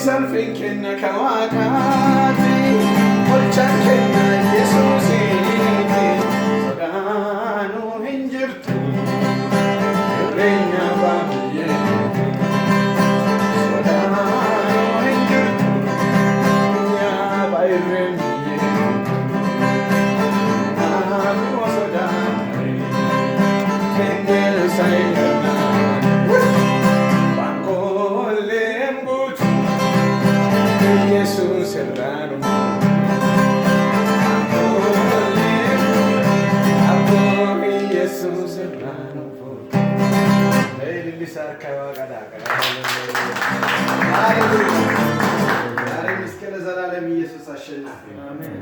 Salve che na kawakati olcha che na Yesusi saganu hinjirtu regna bamye saganu hinjirtu ya bayremye anu sadani kendel sayana Jesús serrano amor Jesús serrano Eli lisar kawa kada Hallelujah ዛሬ ምስከለ ዘላለም ኢየሱስ አሸናፊ ነው አሜን